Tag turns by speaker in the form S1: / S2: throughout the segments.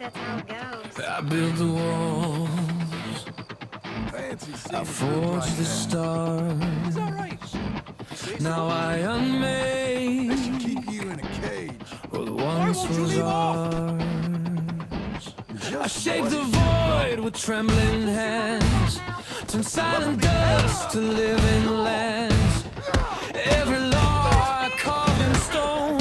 S1: that's how it goes.
S2: I built the walls, I forged the stars. Now I unmade
S3: Keep you in a cage.
S2: what once was ours. I shake the void with trembling hands, turn silent dust to living lands. Every law I carved in stone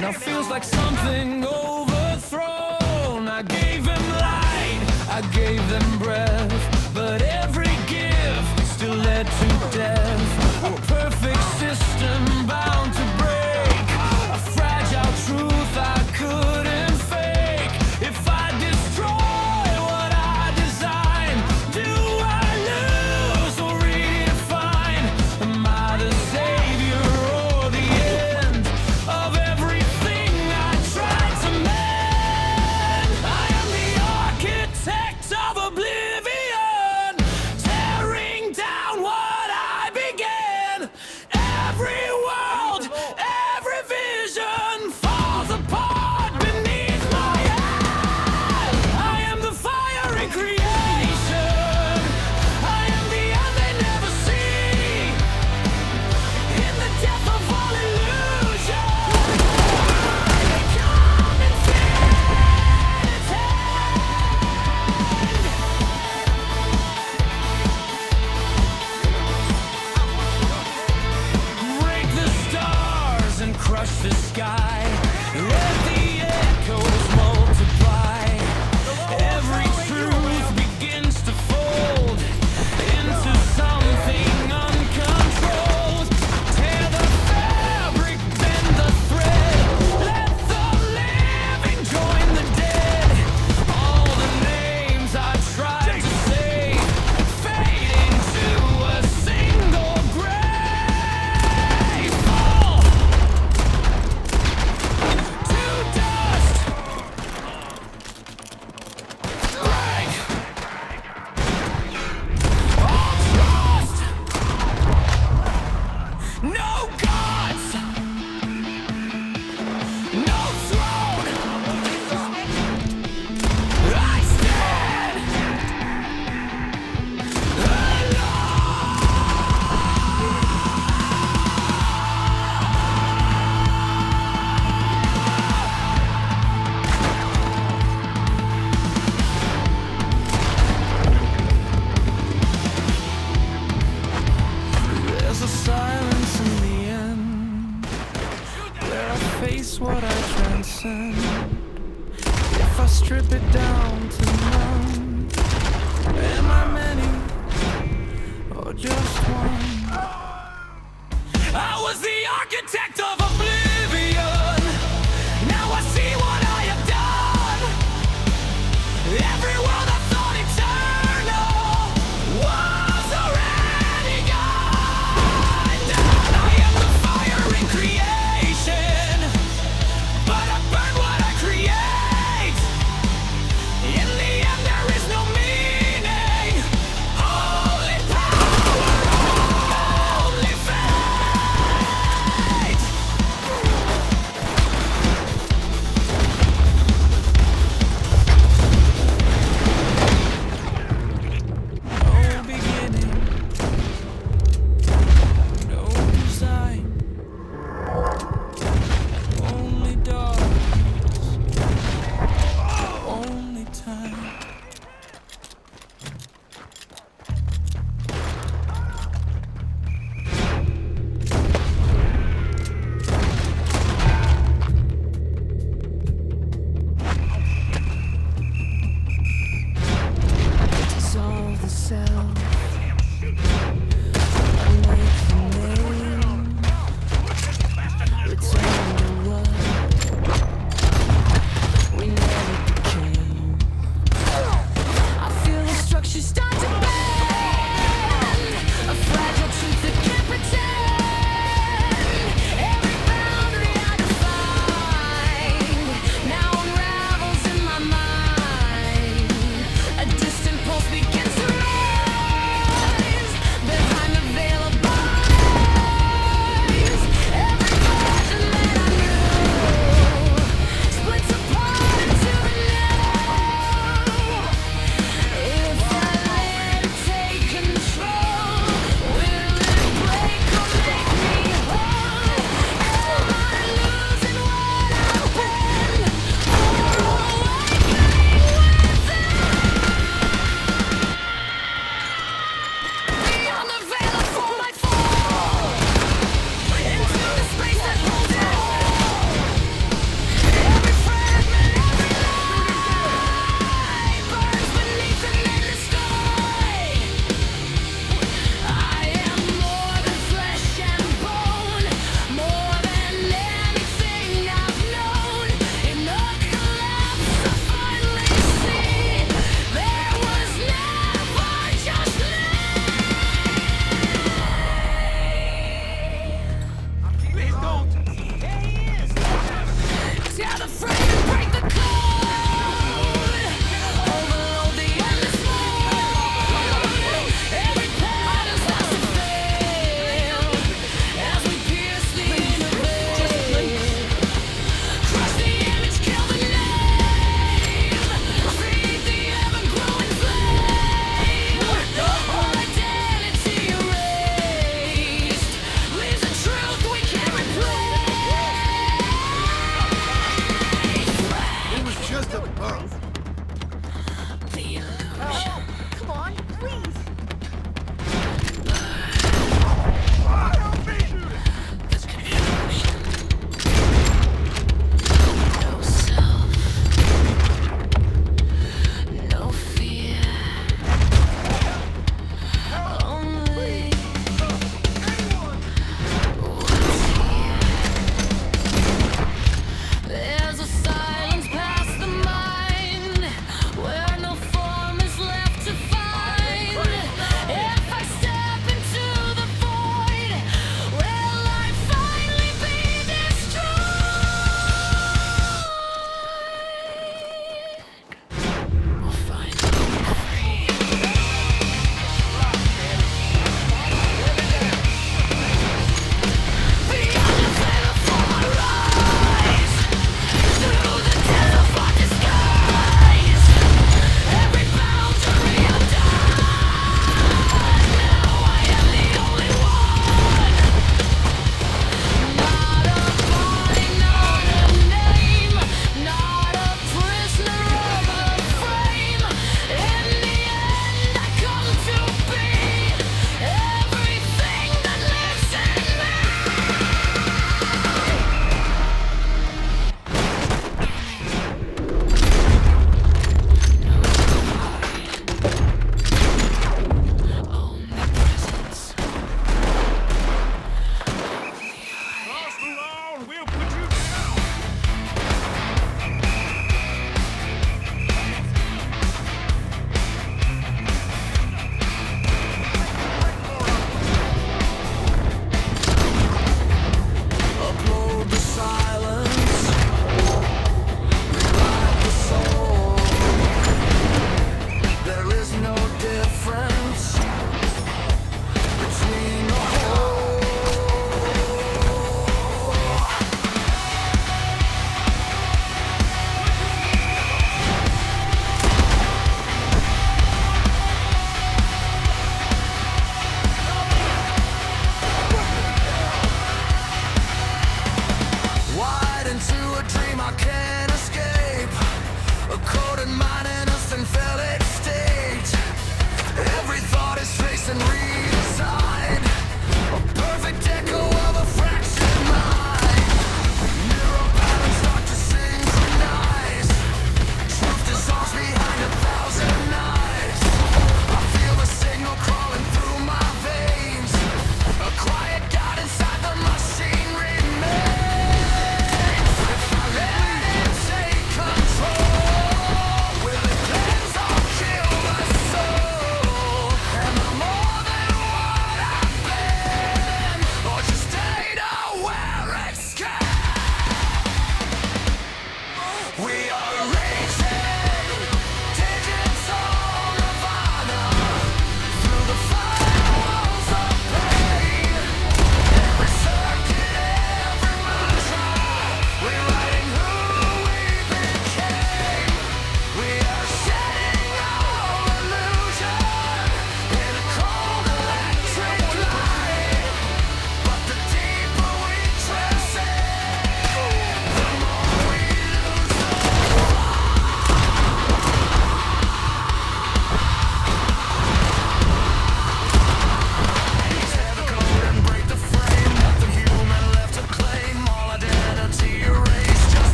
S2: now feels like something overthrown. I gave them light, I gave them breath, but every gift still led to death. A perfect system bound to break, a fragile truth I couldn't fake. If I destroy what I design, do I lose or redefine? Am I the savior or the end of everything I tried to mend? I am the architect of oblivion, tearing down what I began. Every world, every vision falls apart beneath my hand. I am the fire in creation, I am the end they never see. In the depth of all illusion, I become infinity. Break the stars and crush the sky. Let the echoes multiply. Every truth begins to fold into something uncontrolled. Tear the fabric, bend the thread. Let the living join the dead. All the names I tried to say fade into a single grave. Fall to dust. Break all trust. No gods, no throne. I stand There's a silence in the end, where I face what I transcend. If I strip it down to none, am I many or just one? I was the architect of oblivion. Now I see what I have done. Every world I thought eternal was already gone. I am the fire in creation, but I burn what I create. In the end there is no meaning, only power.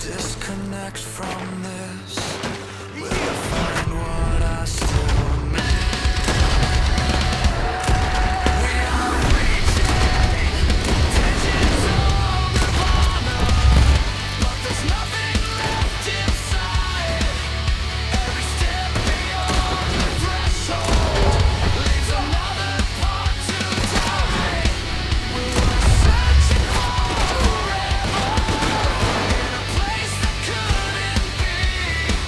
S2: disconnect from this? Will I find what I still need? We are reaching digital nirvana, but there's nothing left inside. Every step beyond the threshold leaves another part to die. We were searching for forever in a place that couldn't be.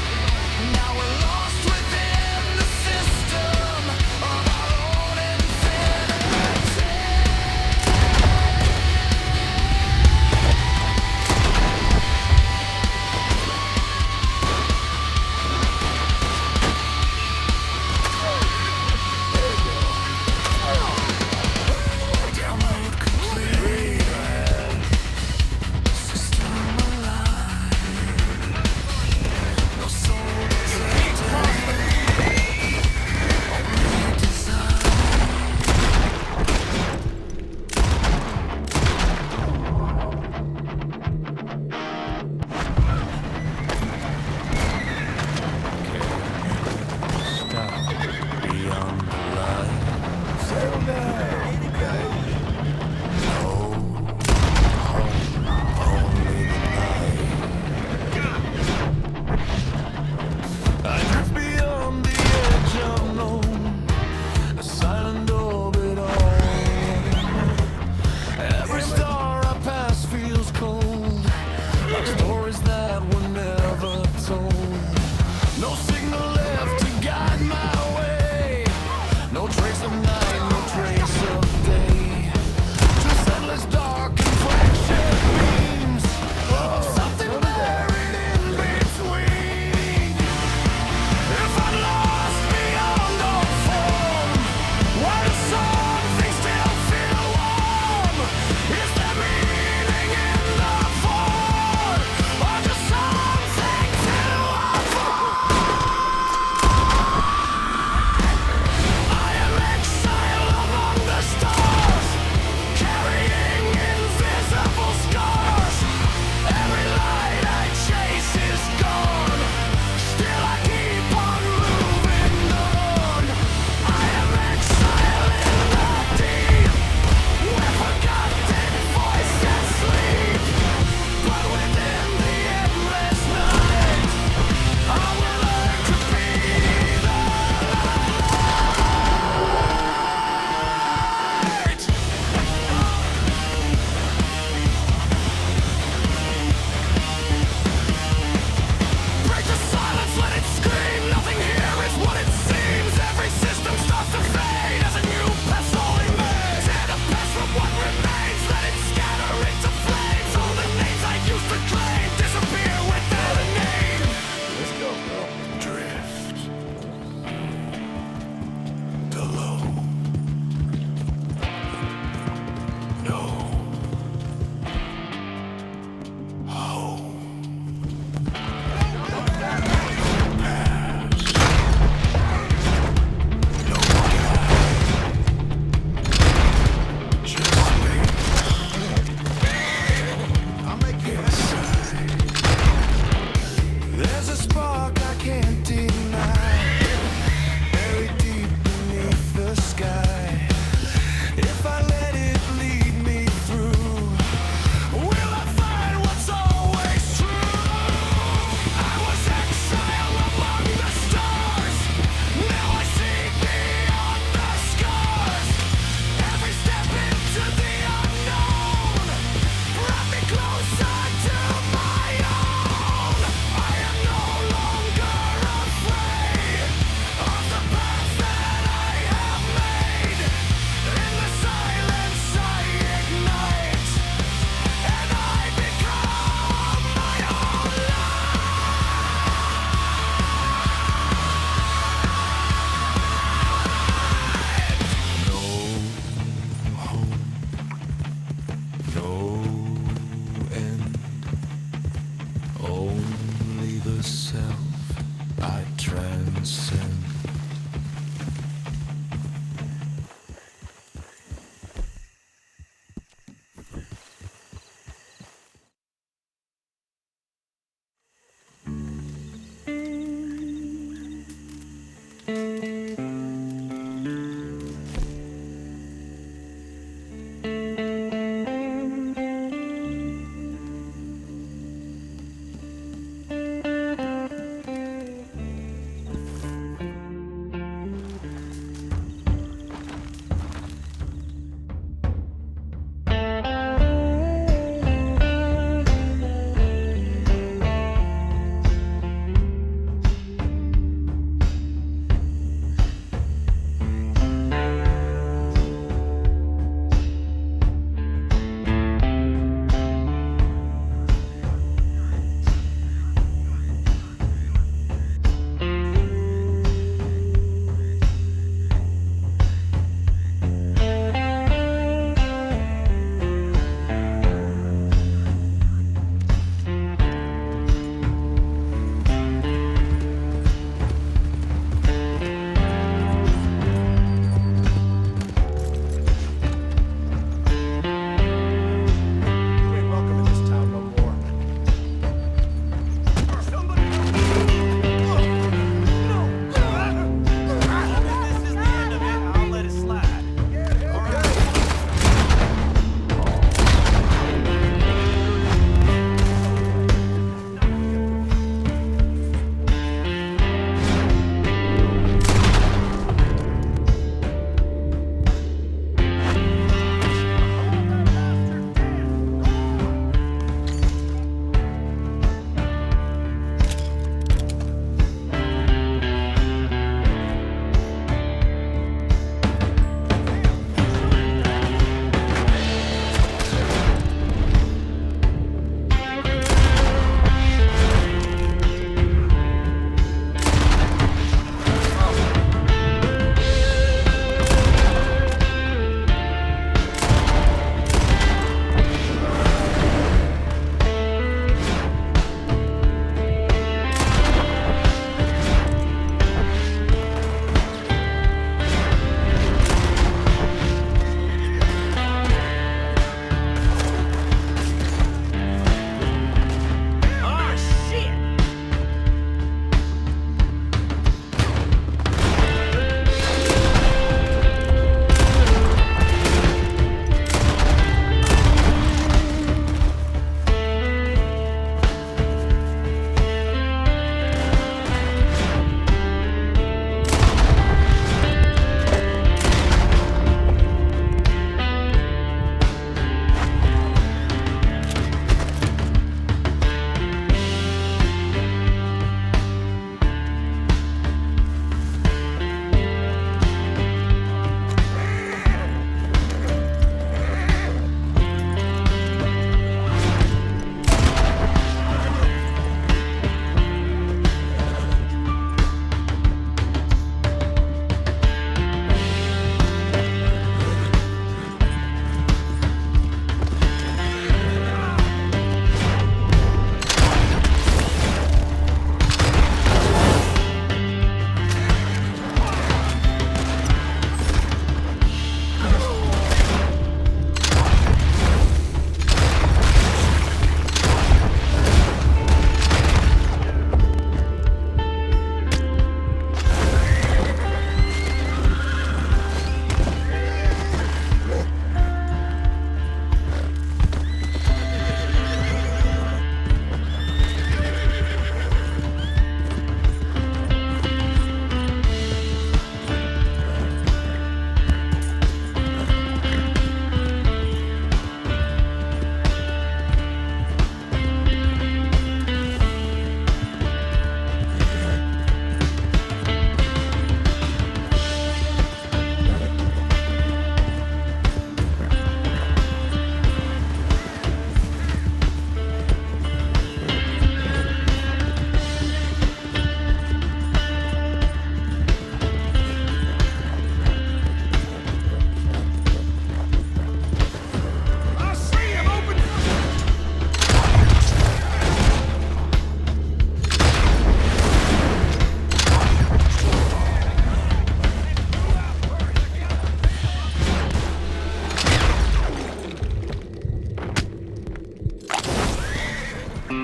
S2: Well,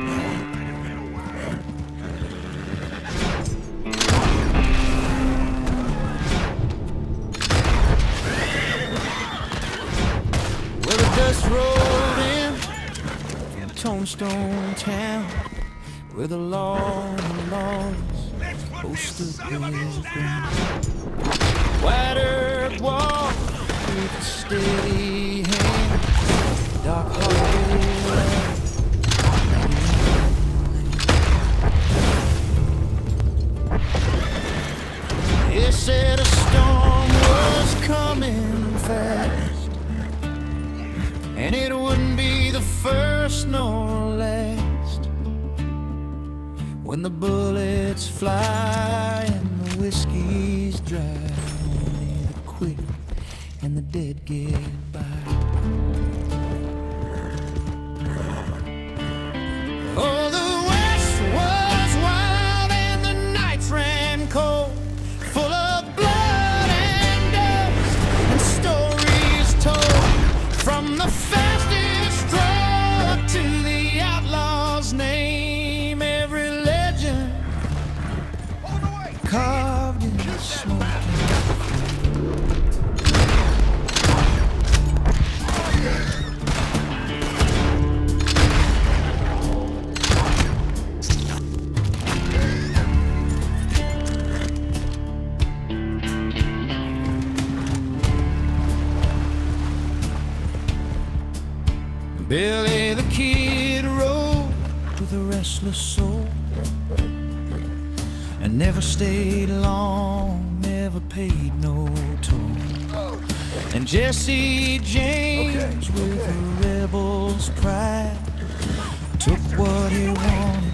S2: the dust rolled in from Tombstone Town, where the law and the laws both stood their ground. White earth wall with a steady hand, dark hallway. They said a storm was coming fast, and it wouldn't be the first nor last. When the bullets fly and the whiskey's dry, only the quick and the dead get by. Oh, the West was wild and the nights ran cold, full of blood and dust and stories told, from the fastest drug to the outlaw's name. Every legend carved in the smoke. Billy the Kid rode with a restless soul, and never stayed long, never paid no toll. And Jesse James, with a rebel's pride, took what he wanted,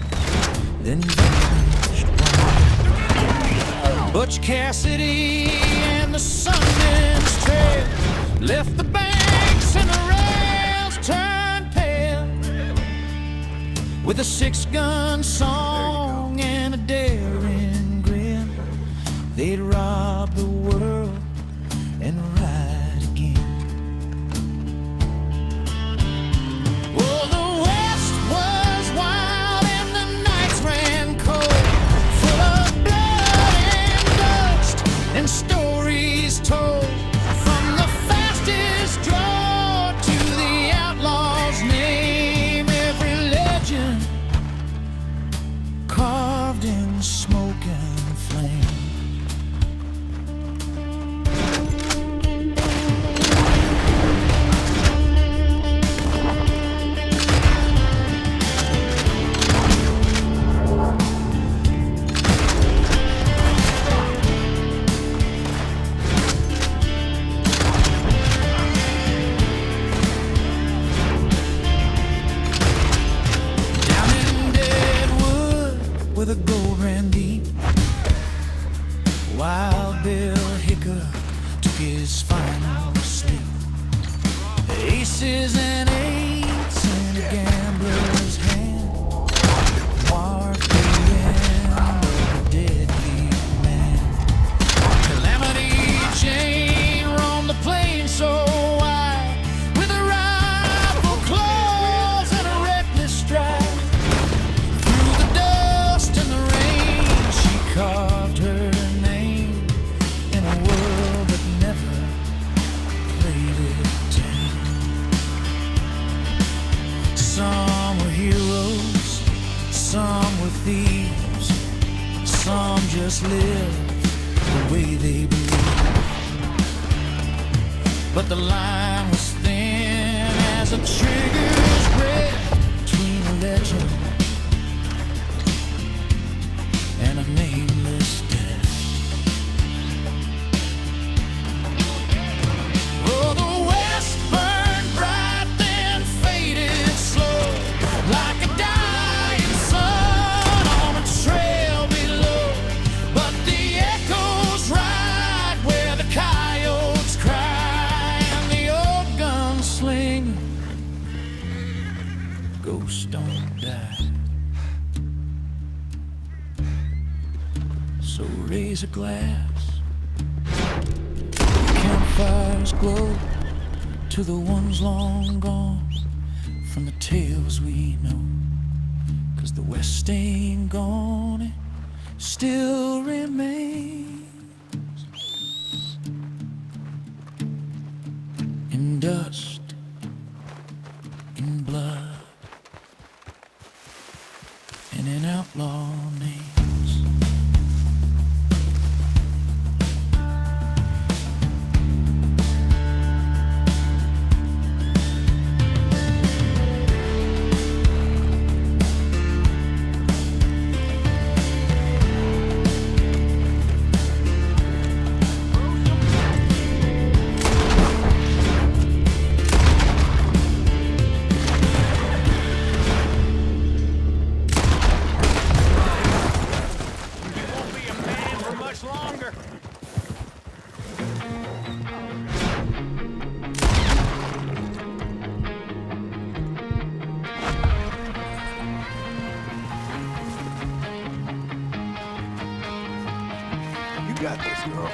S2: then vanished wild. Butch Cassidy and the Sundance Trail left the banks and the rails turned pale, with a six-gun song and a daring grin. They'd rob the world and ride again. Oh, the West was wild and the nights ran cold, full of blood and dust and stories told, from the fastest draw to the outlaw's name. Every legend carved in smoke and flame. With a gold ran deep, Wild Bill Hicker took his final sleep. Aces and eights in a gambler's hand, marked the end of a deadly man. Calamity Jane roamed the plains so wide, with a rifle claws and a reckless stride. Carved her name in a world that never played it down. Some were heroes, some were thieves, some just lived the way they believed. But the line was thin as a trigger's red between a legend and a nameless death. Oh, the West burned bright, then faded slow, like a dying sun on a trail below. But the echoes ride where the coyotes cry, and the old gunslinger ghosts don't die. So raise a glass, campfires glow, to the ones long gone from the tales we know. the West ain't gone, it still remains in dust, in blood, and in outlaw names.
S1: Longer. You got this, girl.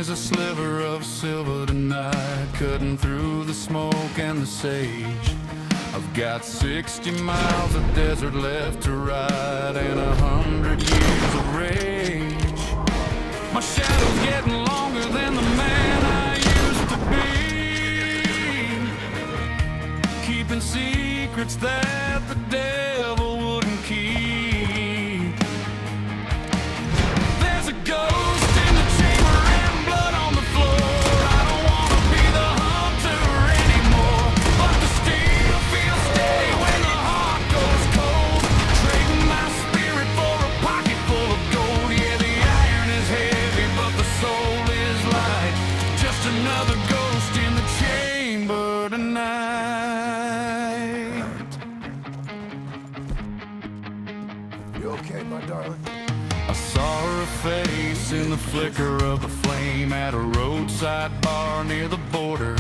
S2: A sliver of silver tonight, cutting through the smoke and the sage. I've got 60 miles of desert left to ride and 100 years of rage. My shadow's getting longer than the man I used to be, keeping secrets that the devil wouldn't keep. There's a ghost in the chamber, another ghost in the chamber tonight.
S1: You okay, my darling?
S2: I saw her face in the flicker of the flame at a roadside bar near the border.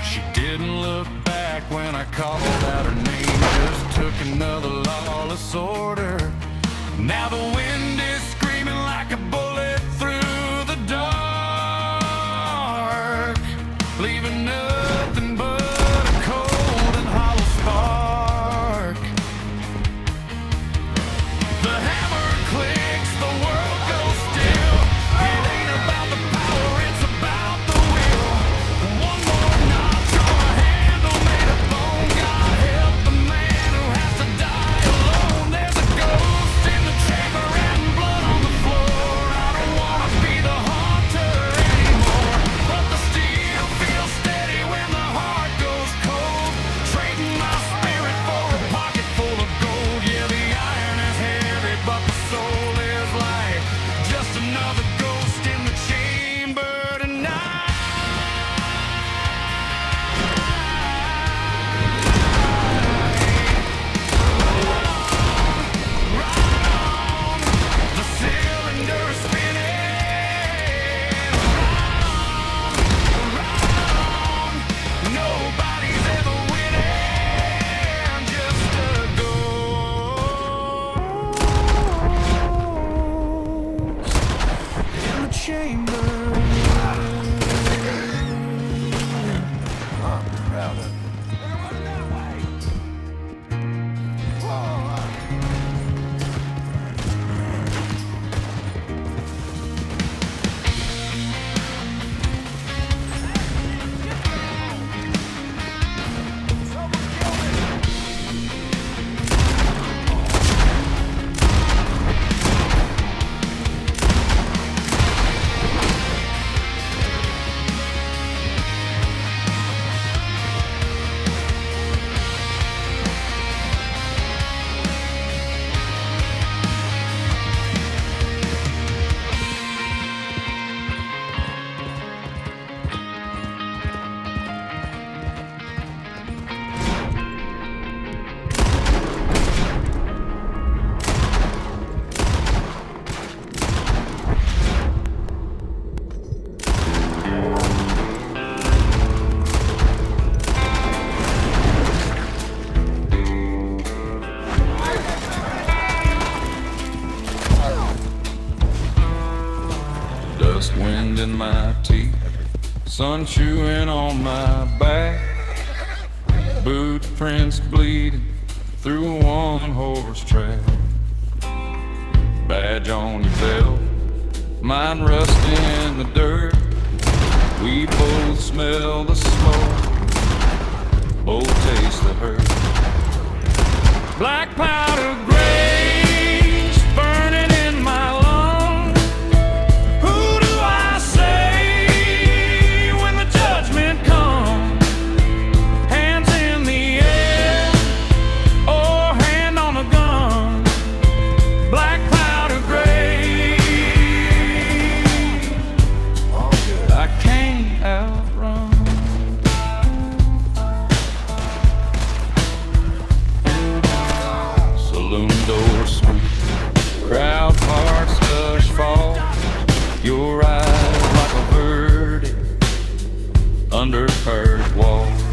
S2: She didn't look back when I called out her name, just took another lawless order. Now the wind is screaming like a bullet through the dark, leaving nothing but a cold and hollow spark. The hammer clicks, the world goes still. It ain't about the power, it's about the will. One more notch on a handle made of bone. God help the man who has to die alone. There's a ghost in the chamber.
S3: grinding my teeth, sun chewing on my back, boot prints bleeding through a one-horse track. Badge on your belt, mine rusting in the dirt. We both smell the smoke, both taste the hurt. Black powder grays burning in my lungs. Who do I say when the judgment comes? Hands in the air or hand on a gun. Black powder gray, I can't outrun. Saloon doors swing, crowd parts, hush falls. Your eyes like a verdict under curved walls.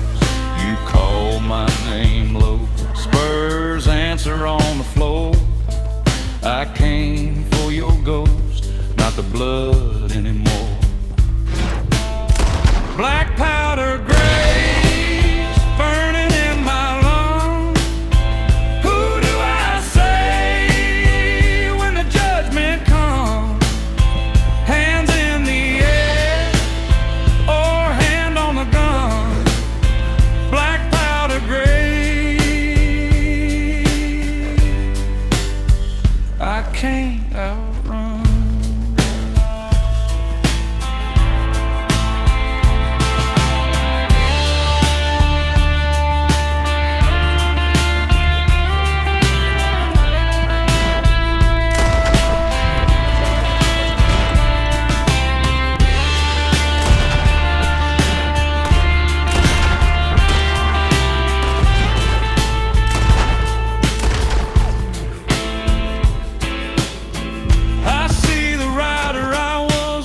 S3: You call my name low, spurs answer on the floor. I came for your ghost, not the blood anymore. Black powder grays burning in my lungs. Who do I say when the judgment comes? Hands in the air or hand on the gun. Black powder gray, I can't outrun.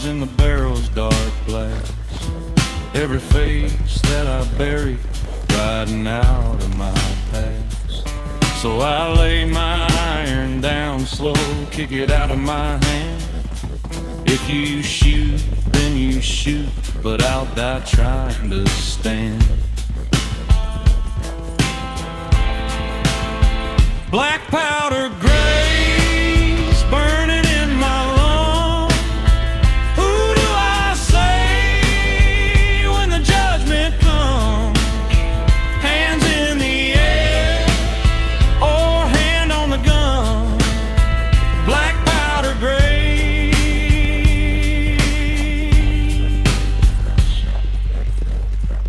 S3: In the barrel's dark glass, every face that I buried, riding out of my past. So I lay my iron down slow, kick it out of my hand. If you shoot, then you shoot, but I'll die trying to stand. Black powder grays burning in my lungs. Who do I say when the judgment comes? Hands in the air or hand on the gun. Black powder gray,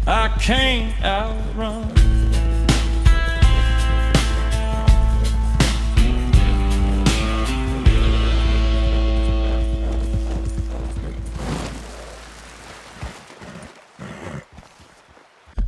S3: I can't outrun.